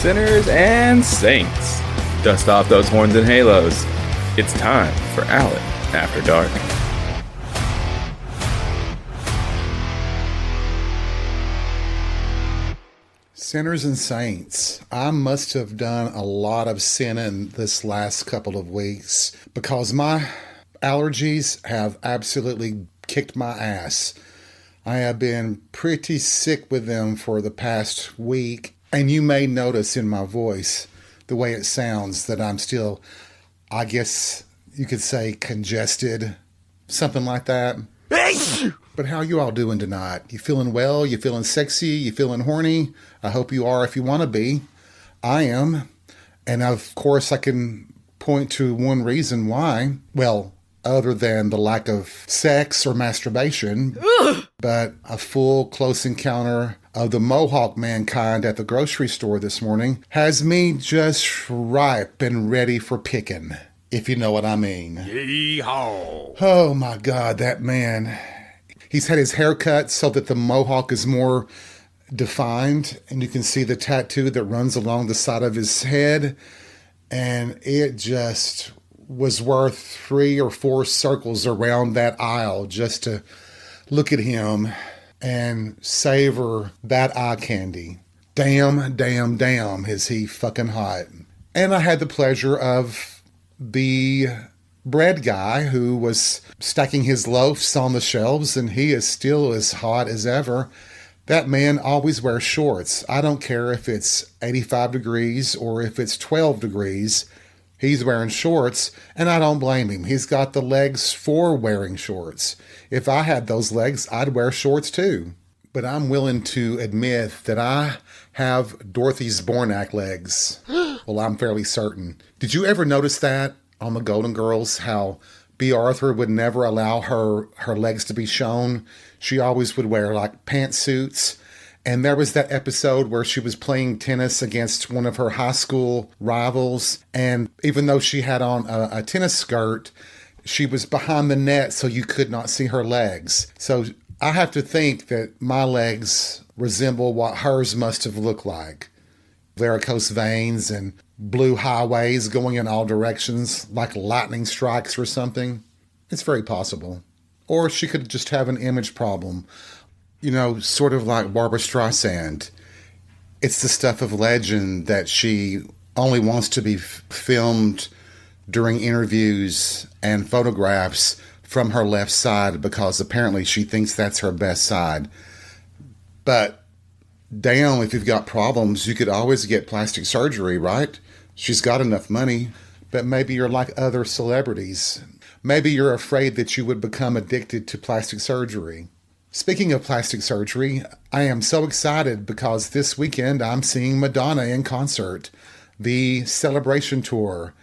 Sinners and saints, dust off those horns and halos. It's time for Alec After Dark. Sinners and saints, I must have done a lot of sinning this last couple of weeks because my allergies have absolutely kicked my ass. I have been pretty sick with them for the past week, and you may notice in my voice, the way it sounds, that I'm still, I guess you could say, congested, something like that. But how you all doing tonight? You feeling well? You feeling sexy? You feeling horny? I hope you are if you want to be. I am. And of course, I can point to one reason why. Well, other than the lack of sex or masturbation, but a full close encounter of the Mohawk mankind at the grocery store this morning has me just ripe and ready for picking, if you know what I mean. Yeehaw! Oh my God, that man. He's had his hair cut so that the Mohawk is more defined, and you can see the tattoo that runs along the side of his head, and it just was worth 3 or 4 circles around that aisle just to look at him and savor that eye candy. Damn, damn, damn, is he fucking hot. And I had the pleasure of the bread guy who was stacking his loaves on the shelves, and he is still as hot as ever. That man always wears shorts. I don't care if it's 85 degrees or if it's 12 degrees. He's wearing shorts, and I don't blame him. He's got the legs for wearing shorts. If I had those legs, I'd wear shorts too. But I'm willing to admit that I have Dorothy Zbornak legs. Well, I'm fairly certain. Did you ever notice that on the Golden Girls, how B. Arthur would never allow her legs to be shown? She always would wear like pantsuits. And there was that episode where she was playing tennis against one of her high school rivals. And even though she had on a tennis skirt, she was behind the net so you could not see her legs. So I have to think that my legs resemble what hers must have looked like. Varicose veins and blue highways going in all directions like lightning strikes or something. It's very possible. Or she could just have an image problem. You know, sort of like Barbara Streisand. It's the stuff of legend that she only wants to be filmed during interviews and photographs from her left side because apparently she thinks that's her best side. But damn, if you've got problems, you could always get plastic surgery, right? She's got enough money. But maybe you're like other celebrities. Maybe you're afraid that you would become addicted to plastic surgery. Speaking of plastic surgery, I am so excited because this weekend I'm seeing Madonna in concert, the Celebration Tour.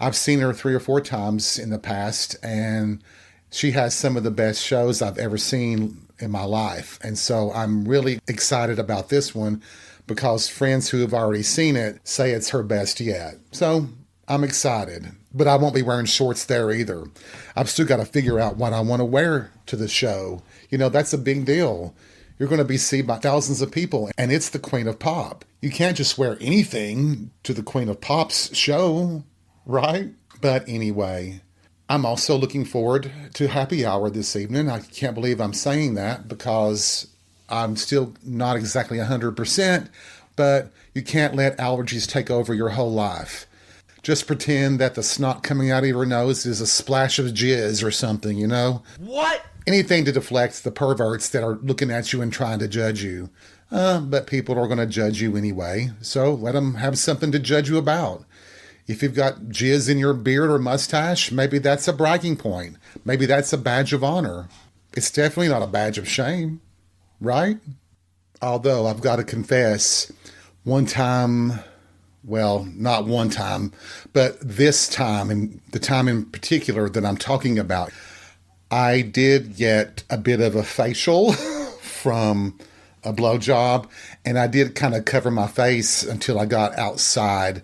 I've seen her 3 or 4 times in the past, and she has some of the best shows I've ever seen in my life. And so I'm really excited about this one because friends who have already seen it say it's her best yet. So I'm excited, but I won't be wearing shorts there either. I've still got to figure out what I want to wear to the show. You know, that's a big deal. You're going to be seen by thousands of people, and it's the Queen of Pop. You can't just wear anything to the Queen of Pop's show, right? But anyway, I'm also looking forward to happy hour this evening. I can't believe I'm saying that because I'm still not exactly 100%, but you can't let allergies take over your whole life. Just pretend that the snot coming out of your nose is a splash of jizz or something, you know? What? Anything to deflect the perverts that are looking at you and trying to judge you. But people are going to judge you anyway, so let them have something to judge you about. If you've got jizz in your beard or mustache, maybe that's a bragging point. Maybe that's a badge of honor. It's definitely not a badge of shame, right? Although I've got to confess, one time, well, not one time, but this time, and the time in particular that I'm talking about, I did get a bit of a facial from a blowjob, and I did kind of cover my face until I got outside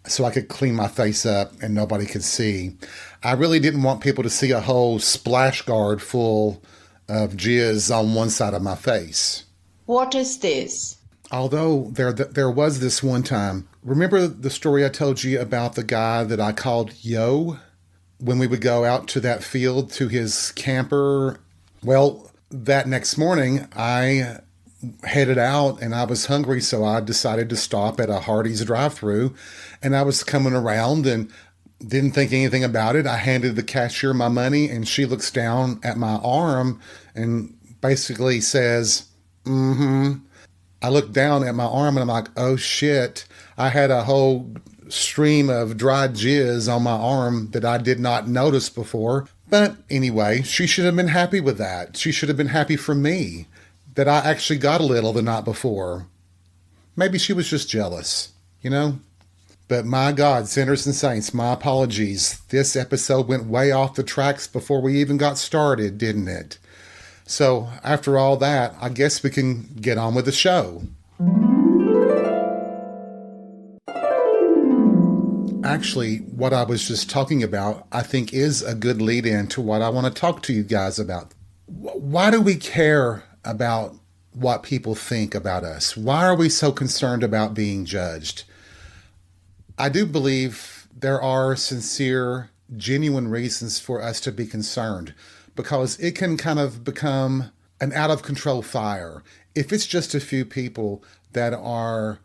so I could clean my face up and nobody could see. I really didn't want people to see a whole splash guard full of jizz on one side of my face. What is this? Although there was this one time. Remember the story I told you about the guy that I called Yo when we would go out to that field to his camper? Well, that next morning I headed out and I was hungry, so I decided to stop at a Hardee's drive-through, and I was coming around and didn't think anything about it. I handed the cashier my money and she looks down at my arm and basically says, "Mm-hmm." I looked down at my arm and I'm like, oh shit. I had a whole stream of dried jizz on my arm that I did not notice before. But anyway, she should have been happy with that. She should have been happy for me that I actually got a little the night before. Maybe she was just jealous, you know? But my God, sinners and saints, my apologies. This episode went way off the tracks before we even got started, didn't it? So after all that, I guess we can get on with the show. Actually, what I was just talking about, I think is a good lead in to what I want to talk to you guys about. Why do we care about what people think about us? Why are we so concerned about being judged? I do believe there are sincere, genuine reasons for us to be concerned, because it can kind of become an out of control fire. If it's just a few people that are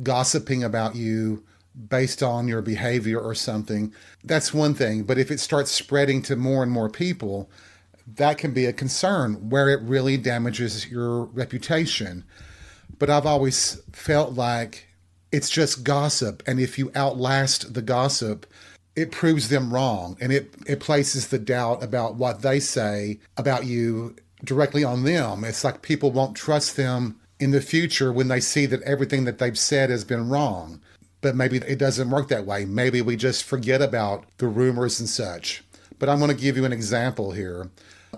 gossiping about you based on your behavior or something, that's one thing. But if it starts spreading to more and more people, that can be a concern where it really damages your reputation. But I've always felt like it's just gossip. And if you outlast the gossip, it proves them wrong, and it places the doubt about what they say about you directly on them. It's like people won't trust them in the future when they see that everything that they've said has been wrong. But maybe it doesn't work that way. Maybe we just forget about the rumors and such. But I'm going to give you an example here.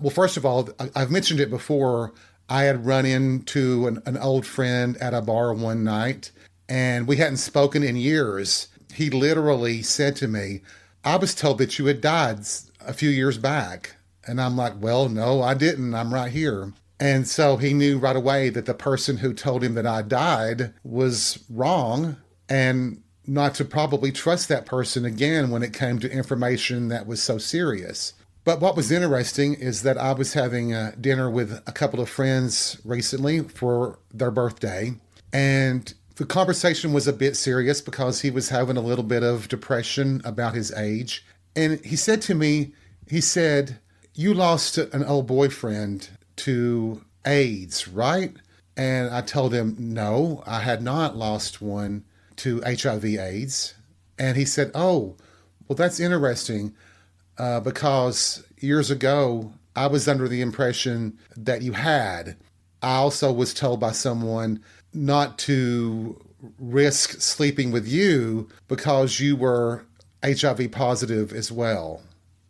Well, first of all, I've mentioned it before. I had run into an old friend at a bar one night, and we hadn't spoken in years. He literally said to me, I was told that you had died a few years back. And I'm like, well, no, I didn't. I'm right here. And so he knew right away that the person who told him that I died was wrong, and not to probably trust that person again when it came to information that was so serious. But what was interesting is that I was having dinner with a couple of friends recently for their birthday, and the conversation was a bit serious because he was having a little bit of depression about his age. And he said to me, he said, you lost an old boyfriend to AIDS, right? And I told him, no, I had not lost one to HIV AIDS. And he said, oh, well, that's interesting because years ago, I was under the impression that you had. I also was told by someone not to risk sleeping with you because you were HIV positive as well.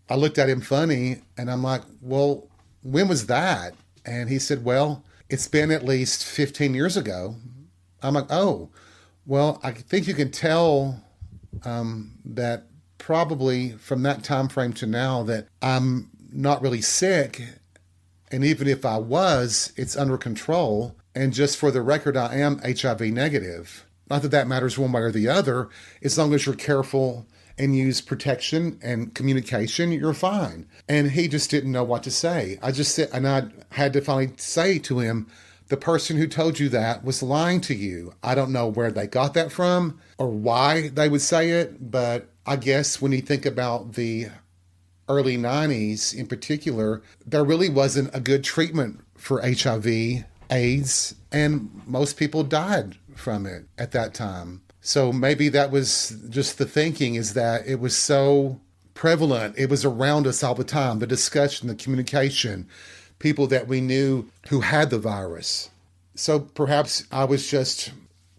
I looked at him funny and I'm like, well, when was that? And he said, well, it's been at least 15 years ago. I'm like, oh, well, I think you can tell that probably from that time frame to now that I'm not really sick. And even if I was, it's under control. And just for the record, I am HIV negative. Not that that matters one way or the other. As long as you're careful and use protection and communication, you're fine. And he just didn't know what to say. I just said, and I had to finally say to him, the person who told you that was lying to you. I don't know where they got that from or why they would say it, but I guess when you think about the early 90s in particular, there really wasn't a good treatment for HIV, AIDS, and most people died from it at that time. So maybe that was just the thinking, is that it was so prevalent. It was around us all the time, the discussion, the communication, people that we knew who had the virus. So perhaps I was just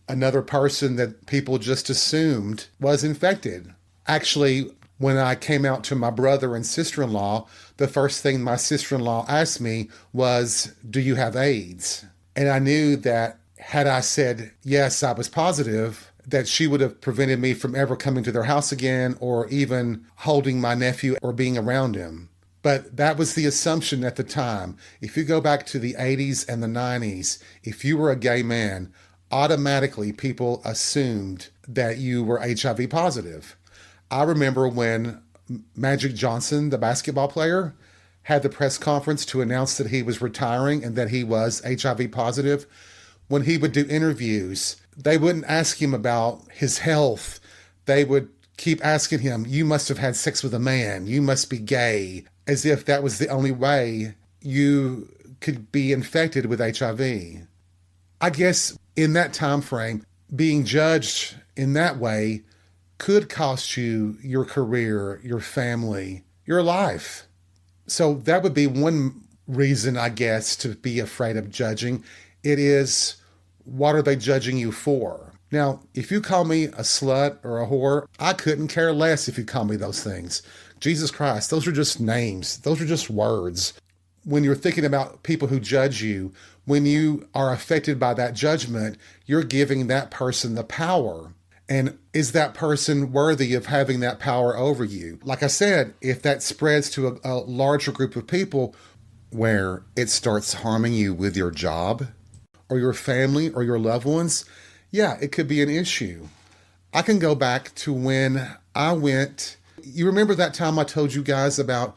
another person that people just assumed was infected. Actually, when I came out to my brother and sister-in-law, the first thing my sister-in-law asked me was, do you have AIDS? And I knew that had I said, yes, I was positive, that she would have prevented me from ever coming to their house again or even holding my nephew or being around him. But that was the assumption at the time. If you go back to the 80s and the 90s, if you were a gay man, automatically people assumed that you were HIV positive. I remember when Magic Johnson, the basketball player, had the press conference to announce that he was retiring and that he was HIV positive. When he would do interviews, they wouldn't ask him about his health. They would keep asking him, you must have had sex with a man. You must be gay, as if that was the only way you could be infected with HIV. I guess in that time frame, being judged in that way could cost you your career, your family, your life. So that would be one reason, I guess, to be afraid of judging. It is, what are they judging you for? Now, if you call me a slut or a whore, I couldn't care less if you call me those things. Jesus Christ, those are just names. Those are just words. When you're thinking about people who judge you, when you are affected by that judgment, you're giving that person the power. And is that person worthy of having that power over you? Like I said, if that spreads to a larger group of people where it starts harming you with your job or your family or your loved ones, yeah, it could be an issue. I can go back to when I went, you remember that time I told you guys about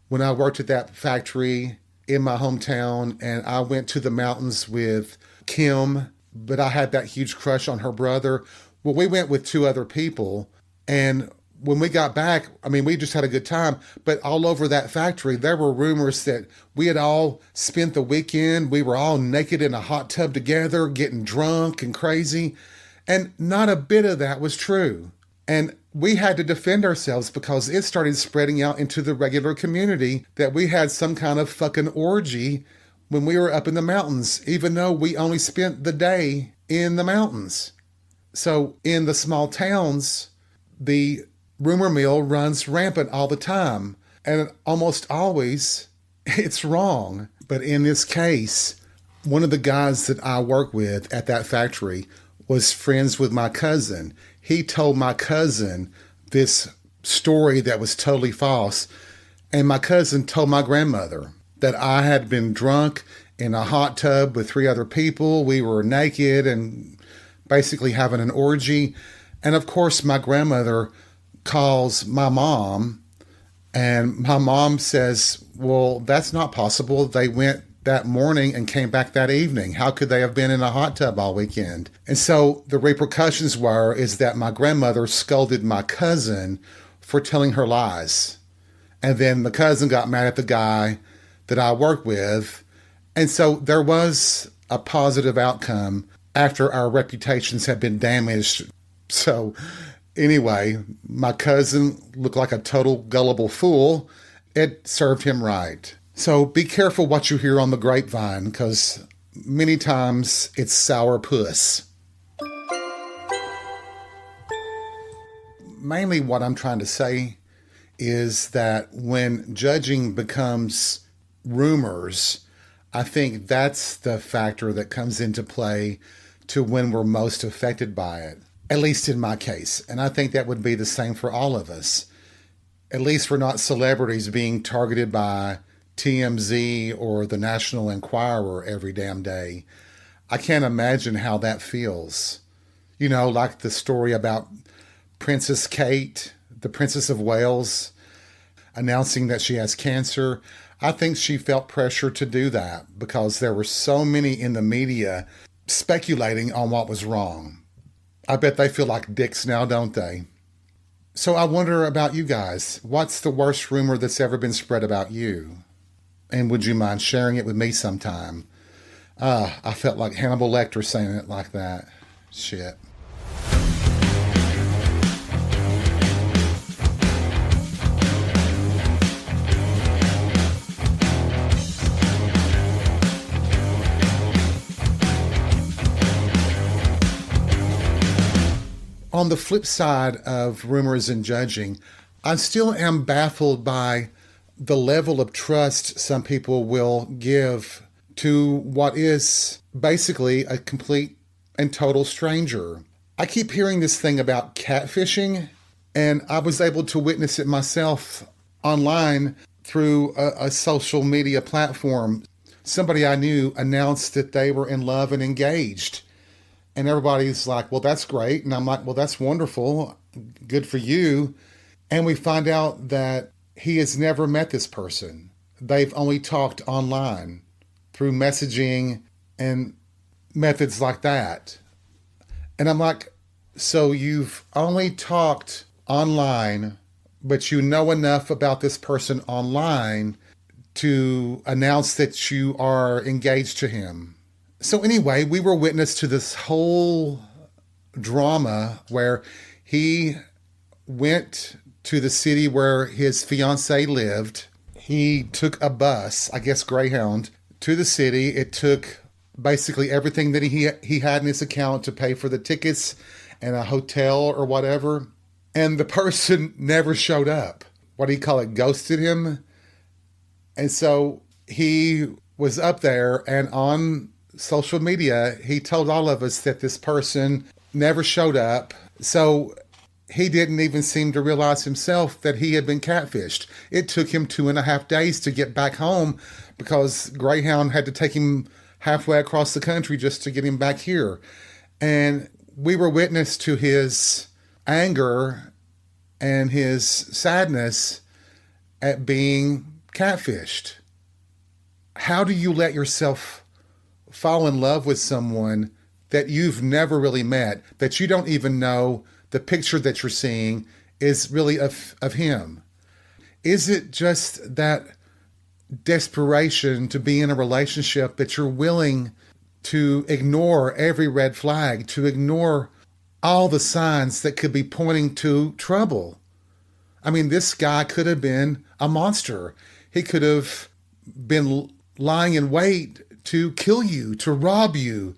when I worked at that factory in my hometown and I went to the mountains with Kim, but I had that huge crush on her brother. Well, we went with 2 other people, and when we got back, I mean, we just had a good time, but all over that factory, there were rumors that we had all spent the weekend. We were all naked in a hot tub together, getting drunk and crazy, and not a bit of that was true. And we had to defend ourselves because it started spreading out into the regular community that we had some kind of fucking orgy when we were up in the mountains, even though we only spent the day in the mountains. So in the small towns, the rumor mill runs rampant all the time. And almost always it's wrong. But in this case, one of the guys that I work with at that factory was friends with my cousin. He told my cousin this story that was totally false. And my cousin told my grandmother that I had been drunk in a hot tub with 3 other people. We were naked and basically having an orgy. And of course, my grandmother calls my mom, and my mom says, well, that's not possible. They went that morning and came back that evening. How could they have been in a hot tub all weekend? And so the repercussions is that my grandmother scolded my cousin for telling her lies. And then the cousin got mad at the guy that I work with. And so there was a positive outcome after our reputations had been damaged. So anyway, my cousin looked like a total gullible fool. It served him right. So be careful what you hear on the grapevine, because many times it's sour puss. Mainly what I'm trying to say is that when judging becomes rumors, I think that's the factor that comes into play to when we're most affected by it, at least in my case. And I think that would be the same for all of us. At least we're not celebrities being targeted by TMZ or the National Enquirer every damn day. I can't imagine how that feels. You know, like the story about Princess Kate, the Princess of Wales, announcing that she has cancer. I think she felt pressure to do that because there were so many in the media speculating on what was wrong. I bet they feel like dicks now, don't they? So I wonder about you guys. What's the worst rumor that's ever been spread about you? And would you mind sharing it with me sometime? I felt like Hannibal Lecter saying it like that. Shit. On the flip side of rumors and judging, I still am baffled by the level of trust some people will give to what is basically a complete and total stranger. I keep hearing this thing about catfishing, and I was able to witness it myself online through a social media platform. Somebody I knew announced that they were in love and engaged. And everybody's like, well, that's great. And I'm like, well, that's wonderful. Good for you. And we find out that he has never met this person. They've only talked online through messaging and methods like that. And I'm like, so you've only talked online, but you know enough about this person online to announce that you are engaged to him. So anyway, we were witness to this whole drama where he went to the city where his fiancée lived. He took a bus, I guess Greyhound, to the city. It took basically everything that he had in his account to pay for the tickets and a hotel or whatever. And the person never showed up. What do you call it? Ghosted him. And so he was up there, and on social media, he told all of us that this person never showed up. So he didn't even seem to realize himself that he had been catfished. It took him 2.5 days to get back home because Greyhound had to take him halfway across the country just to get him back here. And we were witness to his anger and his sadness at being catfished. How do you let yourself fall in love with someone that you've never really met, that you don't even know the picture that you're seeing is really of him? Is it just that desperation to be in a relationship that you're willing to ignore every red flag, to ignore all the signs that could be pointing to trouble? I mean, this guy could have been a monster. He could have been lying in wait to kill you, to rob you,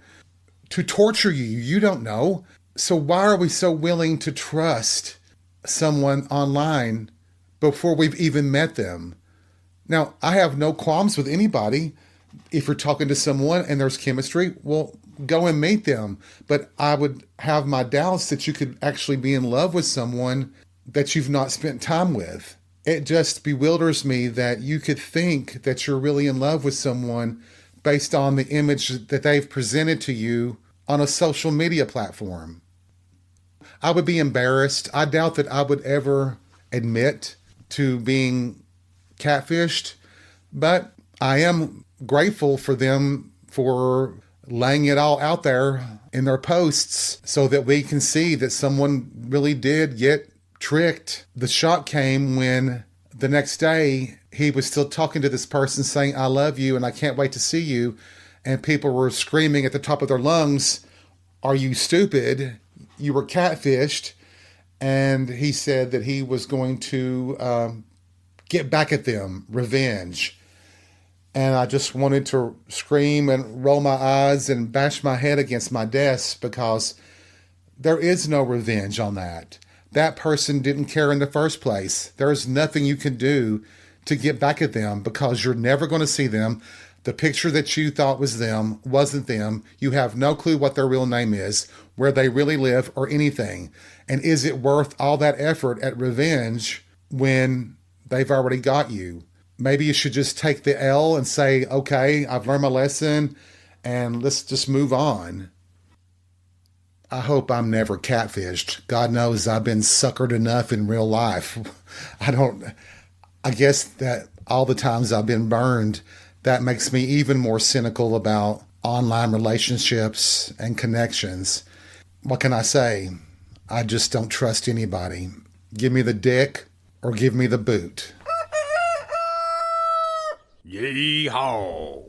to torture you. You don't know. So why are we so willing to trust someone online before we've even met them? Now, I have no qualms with anybody. If you're talking to someone and there's chemistry, well, go and meet them. But I would have my doubts that you could actually be in love with someone that you've not spent time with. It just bewilders me that you could think that you're really in love with someone based on the image that they've presented to you on a social media platform. I would be embarrassed. I doubt that I would ever admit to being catfished, but I am grateful for them for laying it all out there in their posts so that we can see that someone really did get tricked. The shock came when the next day he was still talking to this person saying, I love you and I can't wait to see you. And people were screaming at the top of their lungs, are you stupid? You were catfished. And he said that he was going to get back at them, revenge. And I just wanted to scream and roll my eyes and bash my head against my desk because there is no revenge on that. That person didn't care in the first place. There's nothing you can do to get back at them because you're never going to see them. The picture that you thought was them wasn't them. You have no clue what their real name is, where they really live, or anything. And is it worth all that effort at revenge when they've already got you? Maybe you should just take the L and say, okay, I've learned my lesson and let's just move on. I hope I'm never catfished. God knows I've been suckered enough in real life. I guess that all the times I've been burned, that makes me even more cynical about online relationships and connections. What can I say? I just don't trust anybody. Give me the dick or give me the boot. Yeehaw!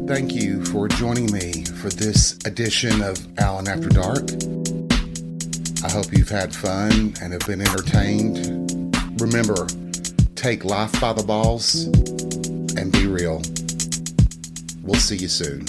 Thank you for joining me for this edition of Alan After Dark. I hope you've had fun and have been entertained. Remember, take life by the balls and be real. We'll see you soon.